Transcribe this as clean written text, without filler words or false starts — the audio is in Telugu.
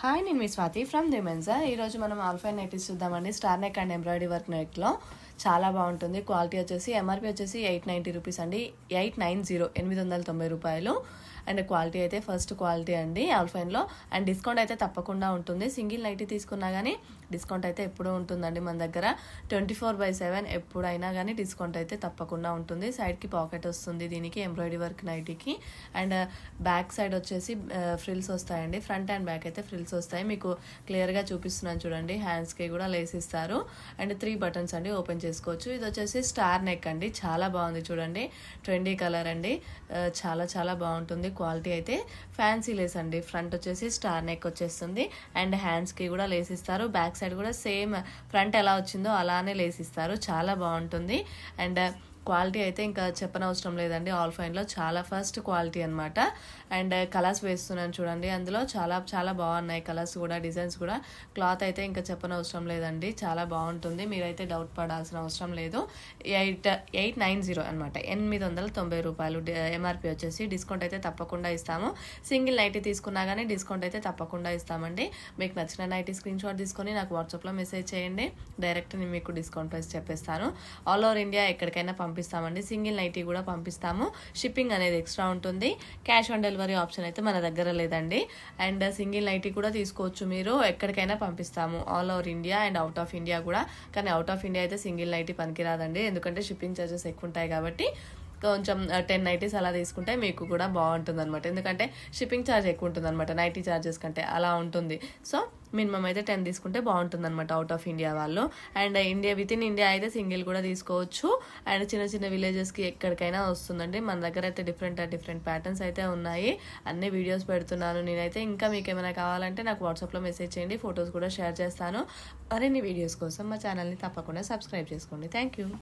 హాయ్, నేను మీ స్వాతి ఫ్రమ్ దిమెన్సా. ఈరోజు మనం ఆల్ఫైన్ నైటీస్ చూద్దామండి. Star neck and embroidery work నెక్లో చాలా బాగుంటుంది. క్వాలిటీ వచ్చేసి ఎంఆర్పి వచ్చేసి 890 రూపీస్ అండి. 890 రూపాయలు. అండ్ క్వాలిటీ అయితే ఫస్ట్ క్వాలిటీ అండి ఆల్ఫైన్లో. అండ్ డిస్కౌంట్ అయితే తప్పకుండా ఉంటుంది. సింగిల్ నైటీ తీసుకున్నా కానీ డిస్కౌంట్ అయితే ఎప్పుడూ ఉంటుందండి మన దగ్గర. 24/7 ఎప్పుడైనా కానీ డిస్కౌంట్ అయితే తప్పకుండా ఉంటుంది. సైడ్కి పాకెట్ వస్తుంది దీనికి, ఎంబ్రాయిడరీ వర్క్ నైటీకి. అండ్ బ్యాక్ సైడ్ వచ్చేసి ఫ్రిల్స్ వస్తాయండి. ఫ్రంట్ అండ్ బ్యాక్ అయితే ఫ్రిల్స్ వస్తాయి. మీకు క్లియర్గా చూపిస్తున్నాను చూడండి. హ్యాండ్స్కి కూడా లేస్ ఇస్తారు. అండ్ 3 బటన్స్ అండి, ఓపెన్ చేసుకోవచ్చు. ఇది వచ్చేసి స్టార్ నెక్ అండి, చాలా బాగుంది చూడండి. ట్రెండీ కలర్ అండి, చాలా చాలా బాగుంటుంది. క్వాలిటీ అయితే ఫ్యాన్సీ లేస్ అండి. ఫ్రంట్ వచ్చేసి స్టార్ నెక్ వచ్చేస్తుంది. అండ్ హ్యాండ్స్కి కూడా లేస్ ఇస్తారు. బ్యాక్ సైడ్ కూడా సేమ్ ఫ్రంట్ ఎలా వచ్చిందో అలానే లేస్ ఇస్తారు. చాలా బాగుంటుంది. అండ్ క్వాలిటీ అయితే ఇంకా చెప్పనవసరం లేదండి. ఆల్ఫైన్లో చాలా ఫస్ట్ క్వాలిటీ అనమాట. అండ్ కలర్స్ వేస్తున్నాను చూడండి. అందులో చాలా చాలా బాగున్నాయి కలర్స్ కూడా, డిజైన్స్ కూడా. క్లాత్ అయితే ఇంకా చెప్పనవసరం లేదండి, చాలా బాగుంటుంది. మీరైతే డౌట్ పడాల్సిన అవసరం లేదు. 890 అనమాట, 890 రూపాయలు ఎంఆర్పి వచ్చేసి. డిస్కౌంట్ అయితే తప్పకుండా ఇస్తాము. సింగిల్ నైటీ తీసుకున్నా కానీ డిస్కౌంట్ అయితే తప్పకుండా ఇస్తామండి. మీకు నచ్చిన నైటీ స్క్రీన్ షాట్ తీసుకొని నాకు వాట్సాప్లో మెసేజ్ చేయండి. డైరెక్ట్ నేను మీకు డిస్కౌంట్ ప్రైస్ చెప్పేస్తాను. ఆల్ ఓవర్ ఇండియా ఎక్కడికైనా పంపిస్తామండి. సింగిల్ నైటీ కూడా పంపిస్తాము. షిప్పింగ్ అనేది ఎక్స్ట్రా ఉంటుంది. క్యాష్ ఆన్ డెలివరీ ఆప్షన్ అయితే మన దగ్గర లేదండి. అండ్ సింగిల్ నైటీ కూడా తీసుకోవచ్చు మీరు, ఎక్కడికైనా పంపిస్తాము. All over India and out of India కూడా. కానీ అవుట్ ఆఫ్ ఇండియా అయితే సింగిల్ నైటీ పనికిరాదండి, ఎందుకంటే షిప్పింగ్ ఛార్జెస్ ఎక్కువ ఉంటాయి కాబట్టి. కొంచెం 10 నైటీస్ అలా తీసుకుంటే మీకు కూడా బాగుంటుంది అనమాట. ఎందుకంటే షిప్పింగ్ ఛార్జ్ ఎక్కువ ఉంటుంది అనమాట నైటీ ఛార్జెస్ కంటే, అలా ఉంటుంది. సో మినిమం అయితే 10 తీసుకుంటే బాగుంటుంది అనమాట అవుట్ ఆఫ్ ఇండియా వాళ్ళు. అండ్ విత్ ఇన్ ఇండియా అయితే సింగిల్ కూడా తీసుకోవచ్చు. అండ్ చిన్న చిన్న విలేజెస్కి ఎక్కడికైనా వస్తుందండి. మన దగ్గర అయితే డిఫరెంట్ ప్యాటర్న్స్ అయితే ఉన్నాయి. అన్ని వీడియోస్ పెడుతున్నాను నేనైతే. ఇంకా మీకు ఏమైనా కావాలంటే నాకు వాట్సాప్లో మెసేజ్ చేయండి, ఫొటోస్ కూడా షేర్ చేస్తాను. మరిన్ని వీడియోస్ కోసం మా ఛానల్ని తప్పకుండా సబ్స్క్రైబ్ చేసుకోండి. Thank you.